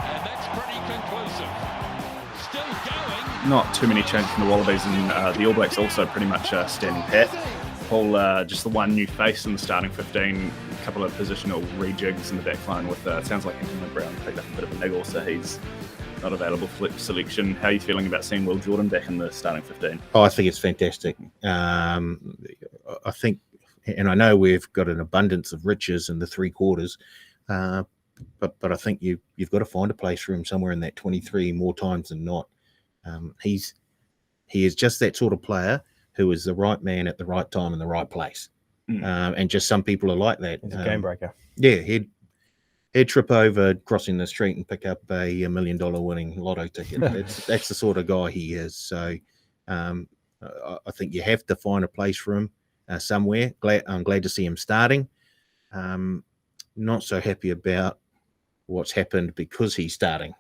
And that's pretty conclusive. Still going. Not too many changes from the Wallabies, and the All Blacks also pretty much standing pat. Paul, just the one new face in the starting 15, a couple of positional rejigs in the back line with, it sounds like Anthony Brown picked up a bit of a niggle, so he's not available for selection. How are you feeling about seeing Will Jordan back in the starting 15? Oh, I think it's fantastic. I think, and I know we've got an abundance of riches in the three quarters, but I think you've got to find a place for him somewhere in that 23 more times than not. He is just that sort of player who is the right man at the right time in the right place. And just some people are like that. He's a game breaker. Yeah, he'd trip over crossing the street and pick up a $1 million winning lotto ticket. That's the sort of guy he is. So I think you have to find a place for him somewhere. I'm glad to see him starting. Not so happy about what's happened because he's starting.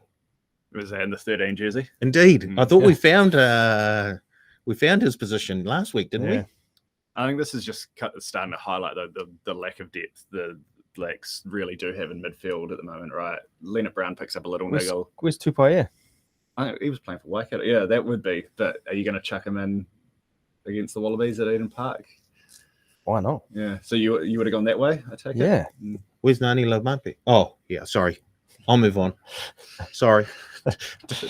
Was that in the 13 jersey? Indeed. I thought we found his position last week, didn't we? I think this is just starting to highlight the lack of depth the Blacks really do have in midfield at the moment, right? Leonard Brown picks up a little niggle. Where's Tupai? He was playing for Waikato. Yeah, that would be. But are you going to chuck him in against the Wallabies at Eden Park? Why not? Yeah. So you would have gone that way, I take it? Yeah. Where's Nani Lamampi? Oh, yeah, sorry. I'll move on. Sorry.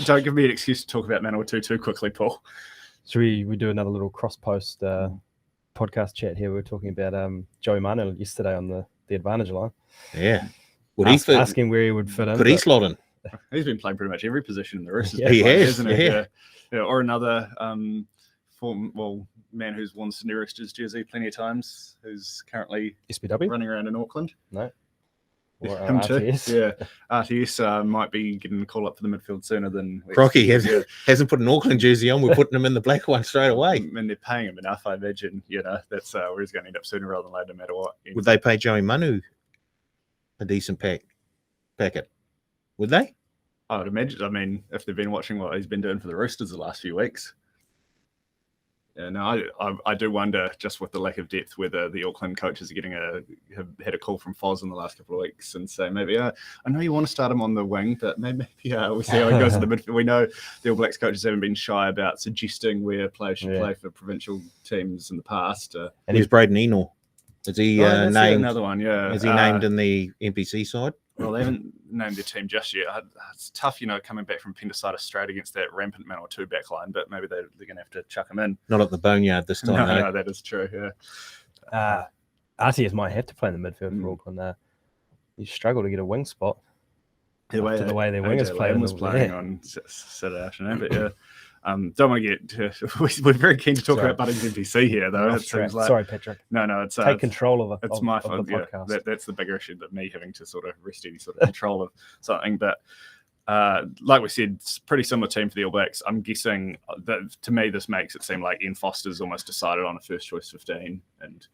Don't give me an excuse to talk about Manawatu too quickly, Paul. Should we do another little cross-post podcast chat here? We were talking about Joey Manu yesterday on the Advantage line. Yeah. Asking where he would fit in. Could he slot in? He's been playing pretty much every position in the Roosters. He has, hasn't he? Yeah. Or another man who's worn the Sydney Roosters jersey plenty of times, who's currently SBW running around in Auckland. No. Or Him RTS. too. Yeah. RTS might be getting a call up for the midfield sooner than Crocky hasn't put an Auckland jersey on. We're putting him in the black one straight away. And they're paying him enough, I imagine. That's where he's going to end up sooner rather than later, no matter what. Would they pay Joey Manu a decent packet? Would they? I would imagine. I mean, if they've been watching what he's been doing for the Roosters the last few weeks. Yeah, no, I do wonder, just with the lack of depth, whether the Auckland coaches are have had a call from Foz in the last couple of weeks and say maybe I know you want to start him on the wing, but maybe we'll see how he goes in the midfield. We know the All Blacks coaches haven't been shy about suggesting where players should play for provincial teams in the past. And he's Braden Eno. Is he named another one? Yeah, is he named in the NPC side? Well, they haven't named their team just yet. It's tough, coming back from appendicitis straight against that rampant Manawatu back line, but maybe they're going to have to chuck him in. Not at the boneyard this time. No, that is true, yeah. RTS might have to play in the midfield for Auckland. You struggle to get a wing spot. The way their wingers playing was playing on Saturday afternoon, but yeah. Don't want to get. We're very keen to talk about Bunnings NPC here, though. It seems like, sorry, Patrick. No, it's take control of it. It's my fault. The podcast. That's the bigger issue, that me having to sort of wrest any sort of control of something. But like we said, it's a pretty similar team for the All Blacks. I'm guessing that to me this makes it seem like Ian Foster's almost decided on a first choice 15, and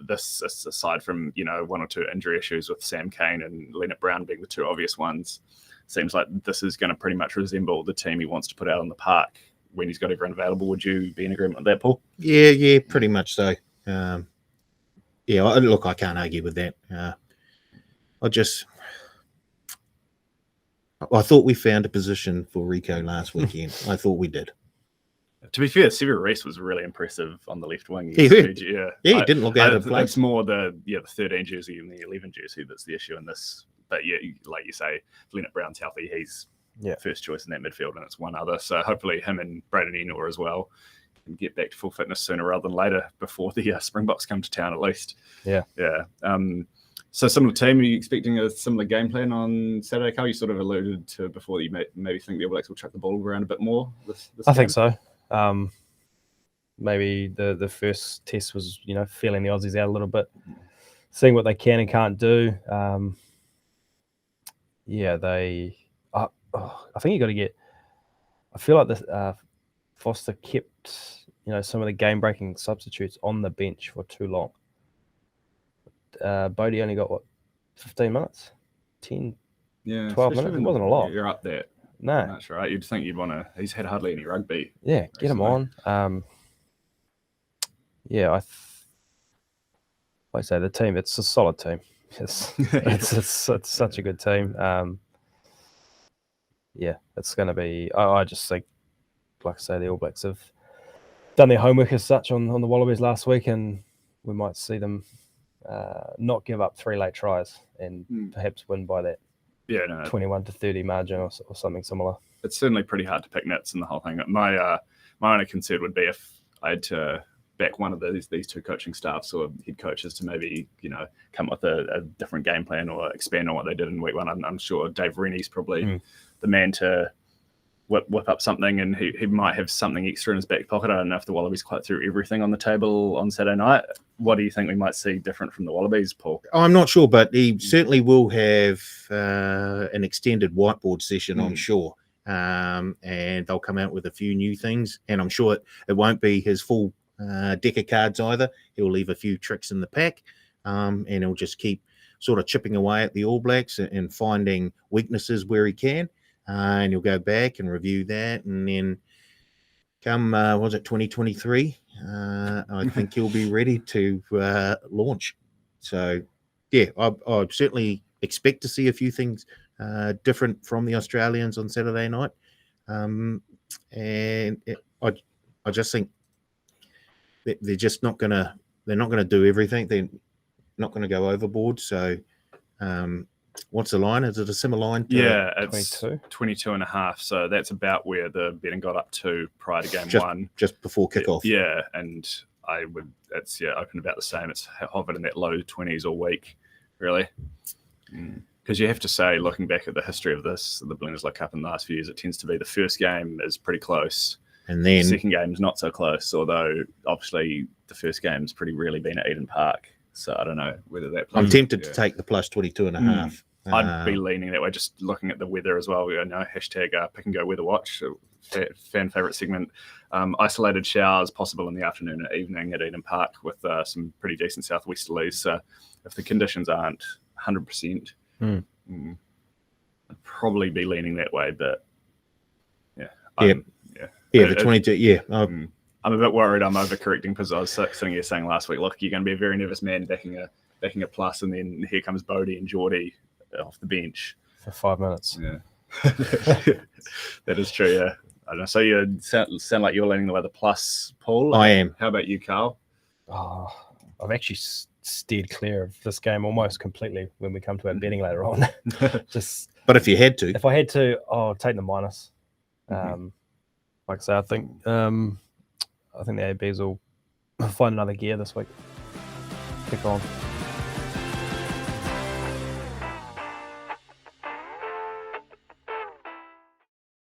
this aside from one or two injury issues with Sam Cane and Leonard Brown being the two obvious ones. Seems like this is going to pretty much resemble the team he wants to put out on the park when he's got everyone available. Would you be in agreement with that, Paul? Yeah, pretty much so. Look, I can't argue with that. I thought we found a position for Rico last weekend. I thought we did. To be fair, Sevu Reece was really impressive on the left wing. He didn't look out of place. It's more the 13 jersey and the 11 jersey that's the issue in this. But yeah, like you say, if Leonard Brown's healthy, he's first choice in that midfield, and it's one other. So hopefully him and Braden Eno as well can get back to full fitness sooner rather than later, before the Springboks come to town at least. Yeah. So similar team, are you expecting a similar game plan on Saturday, Carl? You sort of alluded to before that you maybe think the All Blacks will chuck the ball around a bit more this I think so. Maybe the first test was, feeling the Aussies out a little bit, seeing what they can and can't do. I think you got to get. I feel like this Foster kept, some of the game-breaking substitutes on the bench for too long. Bodie only got 15 minutes, 10, 12 minutes. It wasn't a lot. You're up there. No, that's right. You'd think you'd want to. He's had hardly any rugby. Yeah, get him on. I say the team. It's a solid team. It's such a good team. yeah, it's going to be. I just think, like I say, the All Blacks have done their homework as such on the Wallabies last week, and we might see them not give up 3 late tries and perhaps win by that 21-30 margin or something similar. It's certainly pretty hard to pick nits in the whole thing. My only concern would be if I had to back one of these two coaching staffs or head coaches to maybe come up with a different game plan or expand on what they did in week 1. I'm sure Dave Rennie's probably the man to whip up something, and he might have something extra in his back pocket. I don't know if the Wallabies quite threw everything on the table on Saturday night. What do you think we might see different from the Wallabies, Paul? I'm not sure, but he certainly will have an extended whiteboard session, I'm sure. And they'll come out with a few new things, and I'm sure it won't be his full deck of cards either. He'll leave a few tricks in the pack, and he'll just keep sort of chipping away at the All Blacks and finding weaknesses where he can. And he'll go back and review that, and then come 2023, I think he'll be ready to launch. So yeah, I certainly expect to see a few things different from the Australians on Saturday night, and I just think they're just not gonna do everything. They're not gonna go overboard. So what's the line? Is it a similar line? Yeah, it's 22.5. So that's about where the betting got up to prior to game 1. Just before kickoff. Yeah, and it's open about the same. It's hovered in that low 20s all week, really. Because you have to say, looking back at the history of this, the Bledisloe Cup in the last few years, it tends to be the first game is pretty close. And then the second game is not so close, although obviously the first game's pretty rarely been at Eden Park. So I don't know whether that plays. I'm tempted to take the plus 22.5. I'd be leaning that way, just looking at the weather as well. Hashtag pick and go weather watch, fan favorite segment. Isolated showers possible in the afternoon and evening at Eden Park with some pretty decent southwesterlies. So if the conditions aren't 100%, I'd probably be leaning that way. But the 22. Yeah, I'm a bit worried I'm overcorrecting because I was sitting here saying last week, look, you're going to be a very nervous man backing a plus, and then here comes Bodie and Geordie off the bench for 5 minutes. Yeah, that is true. Yeah, I don't know. So you sound like you're leaning the way the plus, Paul. I am. How about you, Carl? I've actually steered clear of this game almost completely when we come to our betting later on. But if I had to, I'll take the minus. Like I say, I think the ABs will find another gear this week. Kick on.